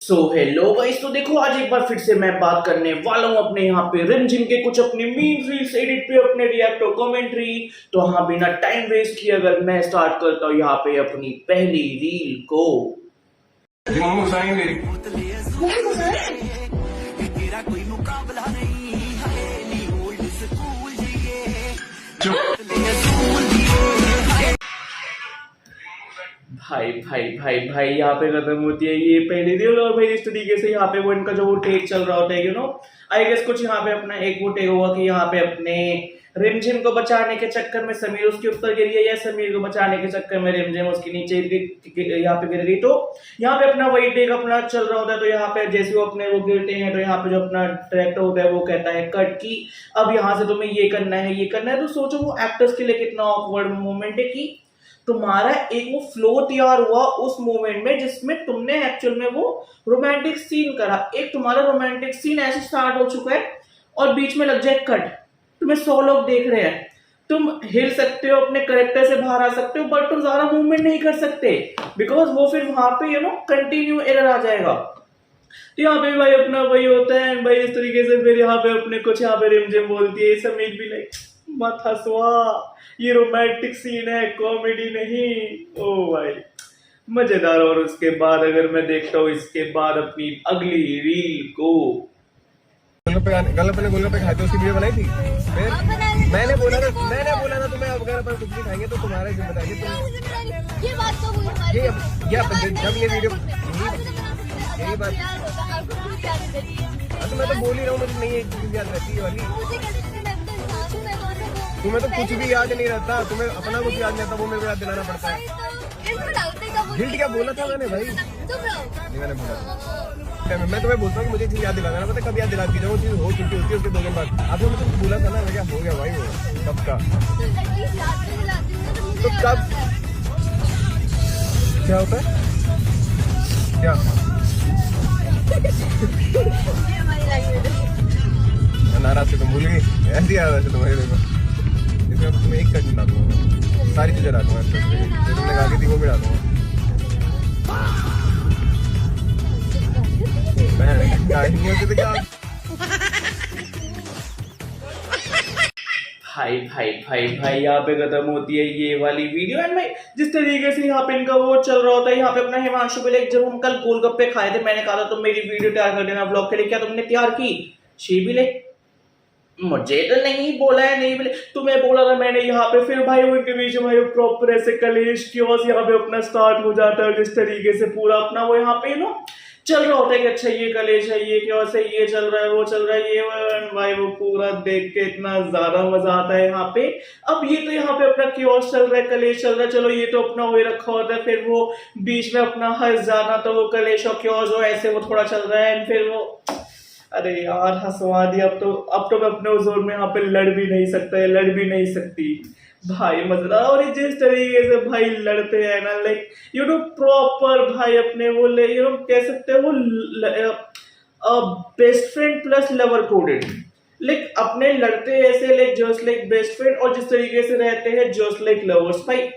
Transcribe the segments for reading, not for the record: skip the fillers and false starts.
So hello guys, तो देखो आज एक बार फिर से मैं बात करने वाला हूँ अपने यहाँ पे रिमझिम के कुछ अपनी मीम रील्स एडिट पे अपने रिएक्ट और कमेंट्री। तो हाँ, बिना टाइम वेस्ट किए अगर मैं स्टार्ट करता हूँ यहाँ पे अपनी पहली रील को। भाई भाई भाई भाई यहाँ पे खत्म होती है ये पहली रील। और भाई इस तरीके से यहाँ पे वो इनका जो वो टेक चल रहा होता है, आई गेस कुछ यहाँ पे अपना एक वो टेक हुआ कि यहाँ पे अपने रिमझिम को बचाने के चक्कर में समीर उसके ऊपर गिरी है, या समीर को बचाने के चक्कर में रिमझिम उसके नीचे यहाँ पे गिर गई। तो यहाँ पे अपना वही टेक अपना चल रहा होता है। तो यहाँ पे जैसे वो अपने वो गिरते हैं तो यहाँ पे जो अपना डायरेक्टर होता है वो कहता है कट की अब यहाँ से तुम्हें ये करना है ये करना है। तो सोचो वो एक्टर्स के लिए कितना ऑकवर्ड मोमेंट है कि तुम्हारा एक वो फ्लो तैयार हुआ उस मोमेंट में जिसमें तुमने एक्चुअल में वो रोमांटिक सीन करा। एक तुम्हारा रोमांटिक सीन ऐसे स्टार्ट हो चुका है और बीच में लग जाए कट, तुम्हें 100 लोग देख रहे हैं, तुम हिल सकते हो, अपने करेक्टर से बाहर आ सकते हो, बट तुम ज्यादा मूवमेंट नहीं कर सकते बिकॉज वो फिर वहां पे कंटिन्यू एरर आ जाएगा। तो यहाँ पे भाई अपना वही होता है भाई इस तरीके से। फिर यहाँ पे अपने कुछ यहाँ पे रिमझिम बोलती है, समीर भी लाइक मत हंसवा, ये रोमांटिक सीन है कॉमेडी नहीं। ओ भाई मजेदार। और उसके बाद अगर मैं देखता हूँ इसके बाद अपनी अगली रील को, गोलगप्पे खाते उसकी वीडियो बनाई थी। फिर मैंने बोला ना तुम्हें अब अगर अपन कुछ भी खाएंगे तो तुम्हारा जिम्मेदारी तुम ये बात तो हुई ये जब ये वीडियो यही बात तो मैं तो बोल ही रहा हूँ, मुझे नहीं एक चीज याद रहती है वाली। तुम्हें तो कुछ भी याद नहीं रहता, तुम्हें अपना कुछ याद नहीं रहता, वो मेरे को याद दिलाना पड़ता है। हिंट क्या बोला था मैंने भाई? नहीं मैंने बोला, मैं तुम्हें बोलता हूँ कि मुझे चीज याद दिलाना, पता कब याद दिलाती है वो चीज हो चुकी होती है उसके 2 दिन बाद। आपने मुझे बोला था ना, मैं क्या हो गया भाई वो कब का, तो कब क्या होता है क्या नाराज से तुम भूल गई, ऐसी याद है तुम्हारी। देखो तुम्हें एक कट डाल दूंगा, सारी चीजें डाल दूंगा, जो तुमने कहा थी वो भी डाल दूंगा। भाई भाई भाई भाई यहाँ पे खत्म होती है ये वाली वीडियो। एंड भाई जिस तरीके से यहाँ पे इनका वो चल रहा होता है, यहाँ पे अपना हिमांशु को जब हम कल गोलगप्पे खाए थे, मैंने कहा था तुम मेरी वीडियो तैयार कर देना ब्लॉग के लिए, क्या तुमने तैयार की? शी भी मुझे तो नहीं बोला है, नहीं बोले तुम्हें बोला था मैंने यहाँ पे। फिर भाई उनके बीच में भाई प्रॉपर ऐसे कलेश क्योस यहाँ पे अपना स्टार्ट हो जाता है, जिस तरीके से पूरा अपना वो यहाँ पे चल रहा होता है कि अच्छा ये कलेश है, ये क्योस है, ये चल रहा है, वो चल रहा है, ये भाई वो पूरा देख के इतना ज्यादा मजा आता है यहाँ पे। अब ये तो यहाँ पे अपना क्योस चल रहा है, कलेश चल रहा है, चलो ये तो अपना वही रखा होता है, फिर वो बीच में अपना हंस जाना, तो वो कलेश और क्योस हो ऐसे वो थोड़ा चल रहा है। फिर वो अरे यार हंसवा दिया। अब तो मैं अपने जोर में यहाँ पे लड़ भी नहीं सकता, लड़ भी नहीं सकती भाई, मजेदार। और ये जिस तरीके से भाई लड़ते हैं ना, लाइक प्रॉपर भाई अपने वो कह सकते हैं वो best friend plus lover coded. Like अपने लड़ते ऐसे like just like best friend, और जिस तरीके से रहते हैं जस्ट लाइक लवर्स। भाई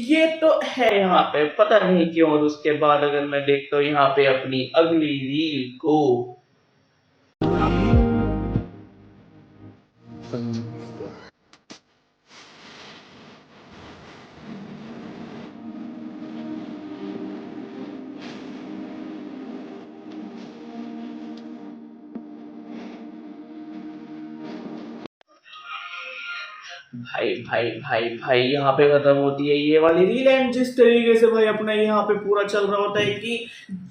ये तो है यहाँ पे, पता नहीं क्यों। और उसके बाद अगर मैं देखता हूँ यहाँ पे अपनी अगली रील को, भाई भाई भाई भाई यहाँ पे खत्म होती है ये वाली रील। एंड जिस तरीके से भाई अपना यहाँ पे पूरा चल रहा होता है कि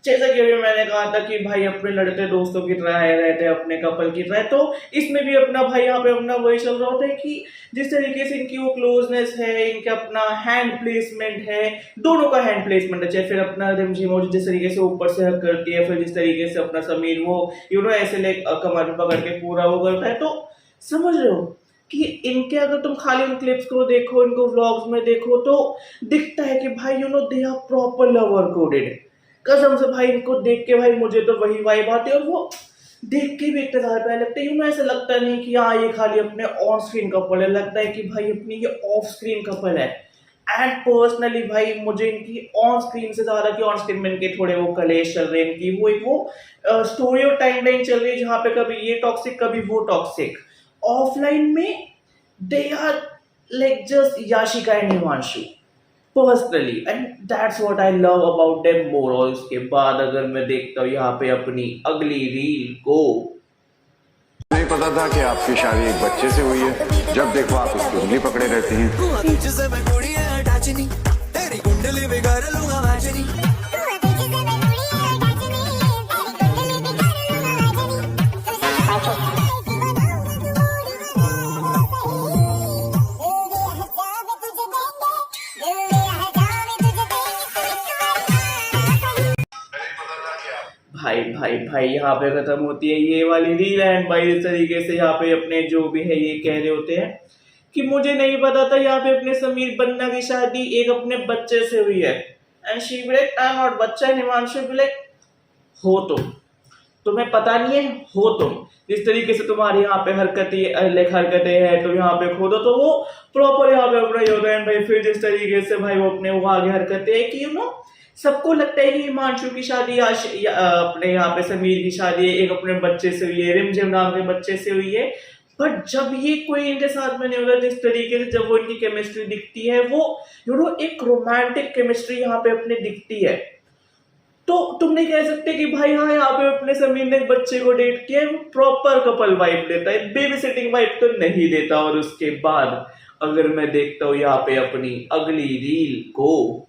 जैसा कि अभी मैंने कहा था कि भाई अपने लड़ते दोस्तों की तरह रहते हैं, अपने कपल की तरह, तो इसमें भी अपना भाई यहाँ पे अपना वही चल रहा होता है कि जिस तरीके से इनकी वो क्लोजनेस है, इनका अपना हैंड प्लेसमेंट है, दोनों का हैंड प्लेसमेंट है। चाहे फिर अपना रिमझिम जिस तरीके से ऊपर से हक करती है, फिर जिस तरीके से अपना समीर वो ऐसे ले कमर पकड़ के पूरा वो करता है। तो समझ रहे हो कि इनके अगर तुम खाली उन क्लिप्स को देखो, इनको व्लॉग्स में देखो, तो दिखता है कि भाई they are proper lover coded. कसम से भाई इनको देख के भाई मुझे तो वही वाइब आती है, और वो देख के भी इतना ज्यादा प्यार लगता है। ऐसा लगता नहीं कि हाँ ये खाली अपने ऑन स्क्रीन कपल है, लगता है कि भाई अपनी ये ऑफ स्क्रीन कपल है। एंड पर्सनली भाई मुझे इनकी ऑन स्क्रीन से ज्यादा कि ऑन स्क्रीन में इनके थोड़े वो कलेश चल रहे हैं, इनकी वो स्टोरी और टाइमलाइन चल रही है जहाँ पे कभी ये टॉक्सिक कभी वो टॉक्सिक। ऑफलाइन में they are like just Yashika and Himanshu personally, and that's what I love about them more. और उसके बाद अगर मैं देखता हूँ यहाँ पे अपनी अगली रील को, नहीं पता था कि आपकी शादी एक बच्चे से हुई है। जब देखो आप उसकी उंगली पकड़े रहती हैं। जिसे मैं कुड़ी है अटैचनी, तेरी कुंडली बिगाड़ लूंगा मैचनी। भाई भाई भाई यहाँ पे खत्म होती है ये वाली रील। एंड भाई इस तरीके से यहाँ पे अपने जो भी है ये कह रहे होते हैं कि मुझे नहीं पता था यहाँ पे अपने समीर बन्ना की शादी एक अपने बच्चे से हुई है। And she be like I am not बच्चा, एंड हिमांशु बी लाइक हो तुम्हें पता नहीं है, हो तुम जिस तरीके से तुम्हारी यहाँ पे हरकतें हैं तो यहाँ पे खो दो, तो वो प्रॉपर यहाँ पे अपना होता है। भाई फिर जिस तरीके से भाई वो अपने वो आगे हरकतें है कि सबको लगता है कि हिमांशु की शादी अपने यहाँ पे समीर की शादी एक अपने बच्चे से हुई है, रिमझिम नाम के बच्चे से हुई है। बट जब ये कोई इनके साथ में नहीं होता, जिस तरीके से जब वो इनकी केमिस्ट्री दिखती है वो एक रोमांटिक केमिस्ट्री यहाँ पे अपने दिखती है, तो तुम नहीं कह सकते कि भाई हाँ यहाँ पे अपने समीर ने एक बच्चे को डेट किया है। वो प्रॉपर कपल वाइब देता है, बेबी सिटिंग वाइब तो नहीं देता। और उसके बाद अगर मैं देखता हूँ यहाँ पे अपनी अगली रील को,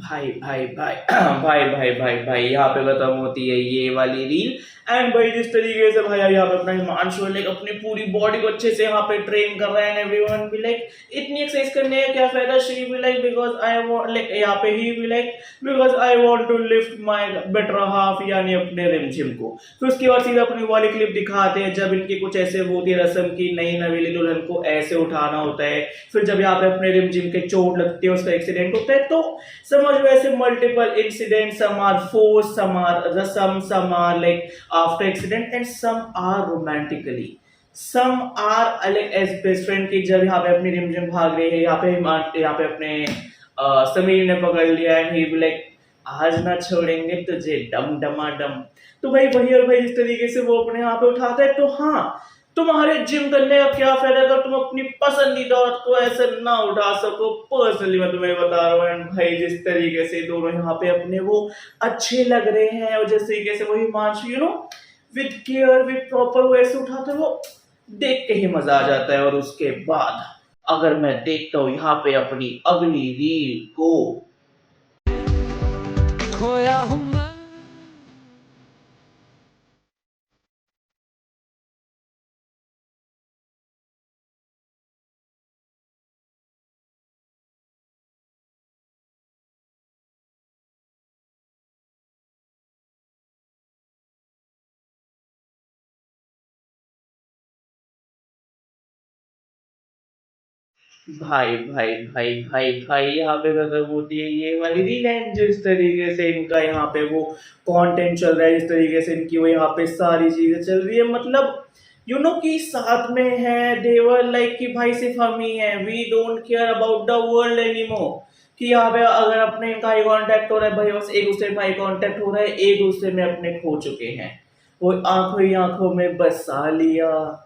भाई भाई भाई भाई भाई भाई भाई यहाँ पे खत्म होती है ये वाली रील। एंड भाई जिस तरीके से भाई यहाँ पे अपना हिमांशु लाइक अपनी पूरी बॉडी को अच्छे से यहाँ पे ट्रेन कर रहा है, एंड एवरीवन भी लाइक इतनी एक्सरसाइज करने का क्या फायदा, शी भी like because I want like यहाँ पे ही भी like because I want to lift my better half यानी अपने रिमझिम को। फिर उसके बाद सीधा अपनी वाली क्लिप दिखाते हैं जब इनकी कुछ ऐसे वो होती है रस्म की नई नवेली दुल्हन को ऐसे उठाना होता है। फिर जब यहाँ पे अपने रिमझिम के चोट लगती है, उसका एक्सीडेंट होता है, तो समझ लो ऐसे multiple incident, some are force, some are रसम, some are like after accident, and some are romantically, some are like as best friend की। जब यहाँ पे अपनी रिमझिम भाग रही है, यहाँ पे अपने समीर ने पकड़ लिया एंड ही लाइक आज ना छोड़ेंगे तुझे डम डमा डम। तो भाई वही और भाई जिस तरीके से वो अपने यहाँ पे उठाता है, तो हाँ तुम्हारे जिम करने का क्या फायदा अगर तुम अपनी पसंदीदा औरत को ऐसे ना उठा सको। पर्सनली मैं तुम्हें बता रहा हूँ। एंड भाई जिस तरीके से दोनों यहाँ पे अपने वो अच्छे लग रहे हैं, और जिस तरीके से वो Himanshu with care with proper वो ऐसे उठाते हैं, वो देख के ही मजा आ जाता है। और उसके बाद अगर मैं देखता हूँ यहाँ पे अपनी अगली रील को, खोया हूँ मैं। भाई भाई भाई भाई भाई यहाँ पे खत्म होती है ये वाली रील। एंड जिस तरीके से इनका यहाँ पे वो कंटेंट चल रहा है, जिस तरीके से इनकी वो यहाँ पे सारी चीजें चल रही है, मतलब कि साथ में है देवर लाइक कि भाई सिर्फ हम ही हैं, we don't care about the world anymore. कि यहाँ पे अगर अपने इनका आई कांटेक्ट हो रहा है, भाई बस एक दूसरे में आई कांटेक्ट हो रहा है, एक दूसरे में अपने खो चुके हैं, वो आंखों ही आंखों में बसा लिया।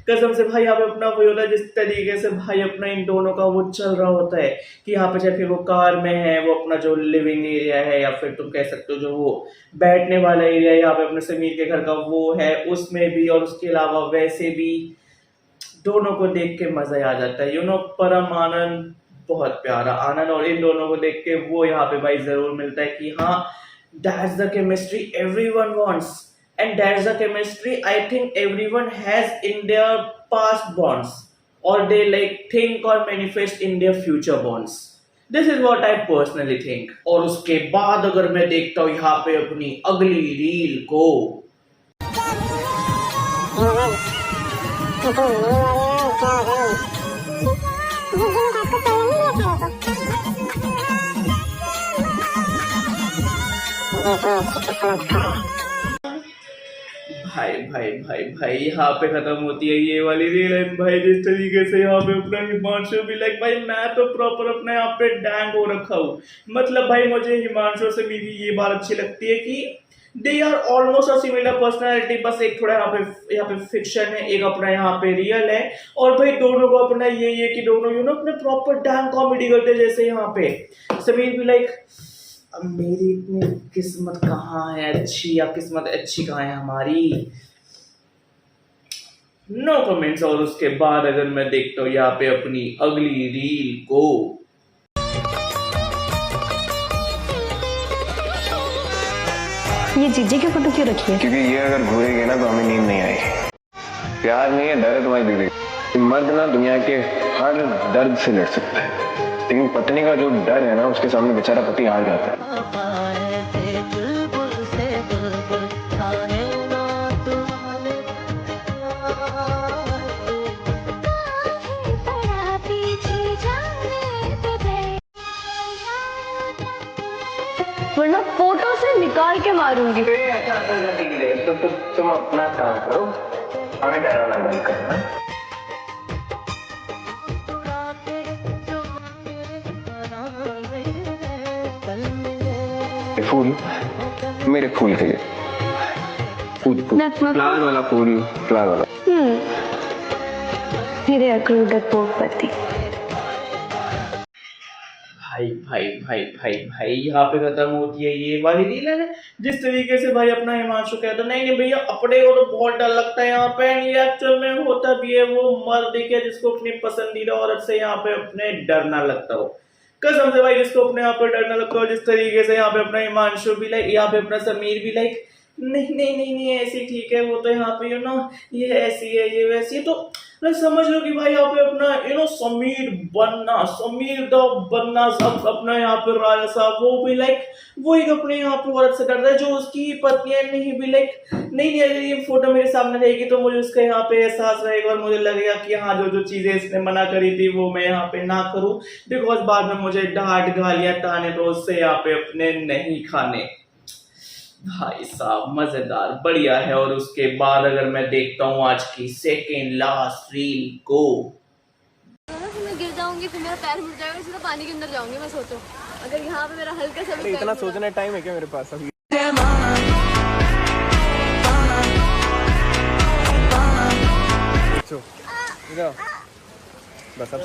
कसम से भाई यहाँ पे अपना वही होता है जिस तरीके से भाई अपना इन दोनों का वो चल रहा होता है कि यहाँ पे चाहे फिर वो कार में है, वो अपना जो लिविंग एरिया है, या फिर तुम कह सकते हो जो वो बैठने वाला एरिया है यहाँ पे अपने समीर के घर का वो है, उसमें भी, और उसके अलावा वैसे भी दोनों को देख के मजा आ जाता है। परम आनंद बहुत प्यारा आनंद। और इन दोनों को देख के वो यहाँ पे भाई जरूर मिलता है कि हाँ, that's the chemistry everyone wants, and that's the chemistry I think everyone has in their past bonds, और they like think or manifest in their future bonds. This is what I personally think. और उसके बाद अगर मैं देखता हूँ यहाँ पे अपनी अगली रील को, भाई भाई भाई भाई यहाँ पे खत्म होती है ये वाली रील। एंड भाई जिस तरीके से यहाँ पे अपना हिमांशु भी लाइक, भाई मैं तो प्रॉपर अपने यहाँ पे डैंग हो रखा हूँ। मतलब भाई मुझे हिमांशु से मेरी ये बात अच्छी लगती है कि they are almost a similar personality, बस एक थोड़ा यहाँ पे फिक्शन है, एक अपना यहाँ पे रियल है। और भाई दोनों को अपना ये कि दोनों अपने प्रॉपर डैंग कॉमेडी करते हैं। जैसे यहाँ पे समीर भी लाइक, अब मेरी इतनी किस्मत कहाँ है अच्छी, या किस्मत अच्छी कहाँ है हमारी, नो कमेंट्स। और उसके बाद अगर मैं देखता हूँ यहाँ पे अपनी अगली रील को, ये जीजे की फोटो क्यों रखी है? क्योंकि ये अगर घूरेगी ना तो हमें नींद नहीं आएगी। प्यार नहीं है, डर है तुम्हारी दीदी। मर्द ना दुनिया के हर दर्द से लड़ सकता है, लेकिन पत्नी का जो डर है ना, उसके सामने बेचारा पति हार जाता है। वरना फोटो से निकाल के मारूंगी। तो तुम अपना काम करो, हमें डराना बंद करना। फूल मेरे फूल के लिए, फ्लावर वाला फूल, फ्लावर वाला। मेरे अक्रूरत पोपति। भाई भाई भाई भाई भाई यहाँ पे खत्म होती है ये वाली रील है। जिस तरीके से भाई अपना हिमांशु कहता नहीं नहीं भैया अपने को तो बहुत डर लगता है यहाँ पे, ये एक्चुअल में होता भी है। वो मर्द है जिसको अपनी पसंदीदा औरत से यहाँ पे अपने डरना लगता हो, कसम से भाई, जिसको अपने यहाँ पे डरना लगता हो। जिस तरीके से यहाँ पे अपना हिमांशु भी लाइक, यहाँ पे अपना समीर भी लाइक, नहीं नहीं नहीं नहीं ऐसी ठीक है, वो तो यहाँ पे ये ऐसी है, ये वैसी है। तो मैं समझ लो कि भाई यहाँ पे अपना समीर द बनना सब अपना यहाँ पे राजा साहब, वो भी लाइक वो एक अपने यहाँ पे औरत से डरता है जो उसकी पत्नी है। नहीं भी लाइक नहीं अगर ये फोटो मेरे सामने रहेगी तो मुझे उसका यहाँ पे एहसास रहेगा, और मुझे लगेगा कि हाँ जो चीजें इसने मना करी थी वो मैं यहाँ पे ना करूँ, बिकॉज बाद में मुझे डांट गालियां ताने तो उससे यहाँ पे अपने नहीं खाने। भाई साहब मजेदार बढ़िया है। और उसके बाद अगर मैं देखता हूँ आज की सेकेंड लास्ट रील को, मैं गिर जाऊंगी फिर मेरा पैर मुड़ जाएगा, सीधा पानी के अंदर जाऊंगी। मैं सोचो अगर यहाँ पे मेरा हल्का सा भी इतना सोचने टाइम है क्या मेरे पास अभी? बस अब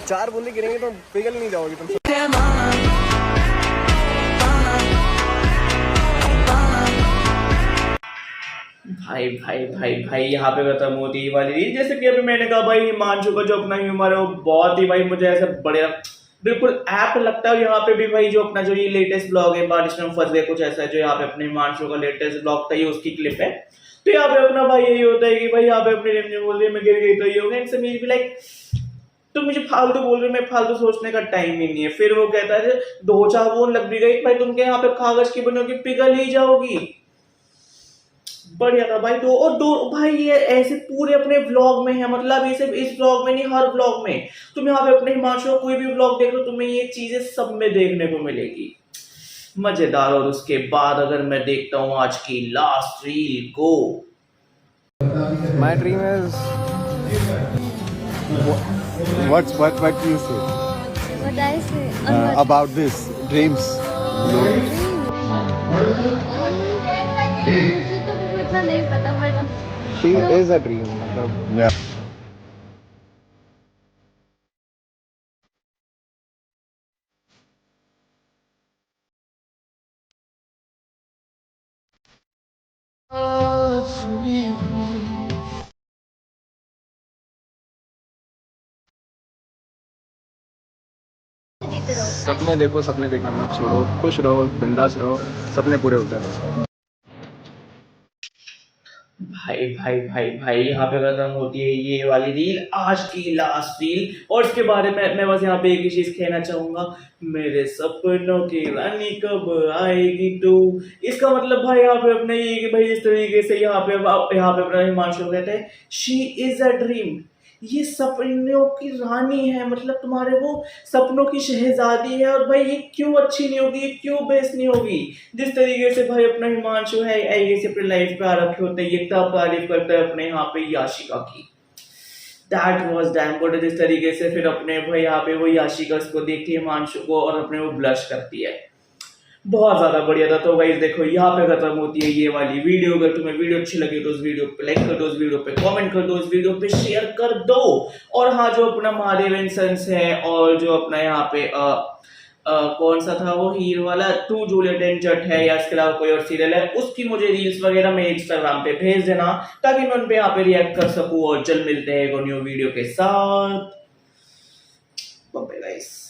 4 बूंदे गिरेंगे तो पिघल नहीं जाओगी तुम। भाई भाई भाई भाई यहाँ पे खत्म होती है वाली रील। जैसे कि अभी मैंने कहा भाई हिमांशु का जो अपना ह्यूमर है वो बहुत ही भाई मुझे ऐसा बढ़िया बिल्कुल ऐप लगता है। यहाँ पे भी भाई जो अपना जो ये लेटेस्ट ब्लॉग है बारिश में फंस गए कुछ ऐसा है, जो यहाँ पे अपने हिमांशु का लेटेस्ट ब्लॉग था ये उसकी क्लिप है। तो यहाँ पे अपना भाई यही होता है कि भाई यहाँ पे अपनी रिमझिम बोल रही है मैं गिर गई तो ये हो गया। इनसे मेरी भी लाइक तो मुझे फालतू बोल रही, मैं फालतू सोचने का टाइम ही नहीं है। फिर वो कहता है 2-4 बूंद लग भी गई भाई तुम क्या यहाँ पे कागज की बनी होगी, पिघल ही जाओगी। बढ़िया था भाई। तो और दो भाई ये ऐसे पूरे अपने व्लॉग में है, मतलब ये सिर्फ इस व्लॉग में नहीं हर व्लॉग में तुम यहाँ पे अपने हिमांशु कोई भी व्लॉग देख लो तुम्हें ये चीजें सब में देखने को मिलेगी, मजेदार। और उसके बाद अगर मैं देखता हूँ आज की लास्ट रील को, My dream is what you say What I say about this dreams. मुझे तो इतना नहीं पता but She is a dream. मतलब सपने देखो, सपने देखना मत छोड़ो, खुश रहो, बिंदास रहो, सपने पूरे होते हैं। भाई भाई भाई भाई यहाँ पे खत्म होती है ये वाली रील, आज की लास्ट रील। और इसके बारे में मैं बस यहाँ पे एक ही चीज कहना चाहूंगा, मेरे सपनों की रानी कब आएगी तू। इसका मतलब भाई यहाँ पे अपने ये कि भाई जिस तरीके से यहाँ पे अपना हिमांशु कहते हैं शी इज अ ड्रीम, ये सपनों की रानी है, मतलब तुम्हारे वो सपनों की शहजादी है। और भाई ये क्यों अच्छी नहीं होगी, ये क्यों बेस्ट नहीं होगी। जिस तरीके से भाई अपना हिमांशु है ये से अपने लाइफ पे आ रखे होते हैं, ये तब तारीफ करता है अपने यहाँ पे याशिका की, दैट वाज डैम गुड। जिस तरीके से फिर अपने भाई यहाँ पे वो याशिका को देखती है हिमांशु को और अपने वो ब्लश करती है, बहुत ज्यादा बढ़िया था। तो गाइस देखो यहाँ पे खत्म होती है ये वाली वीडियो। अगर तुम्हें वीडियो अच्छी लगी तो उस वीडियो पे लाइक कर दो, उस वीडियो पे कमेंट कर दो, उस वीडियो पे शेयर कर दो। और हाँ, जो अपना महादेव एंड सन्स है और जो अपना यहाँ पे कौन सा था वो हीरो वाला टू जूलियट एंड जट है या इसके अलावा कोई और सीरियल है, उसकी मुझे रील्स वगैरह मेरे इंस्टाग्राम पे भेज देना ताकि मैं उन पे यहाँ पे रिएक्ट कर सकूँ। और जल्द मिलते हैं एक न्यू वीडियो के साथ। Bye bye guys.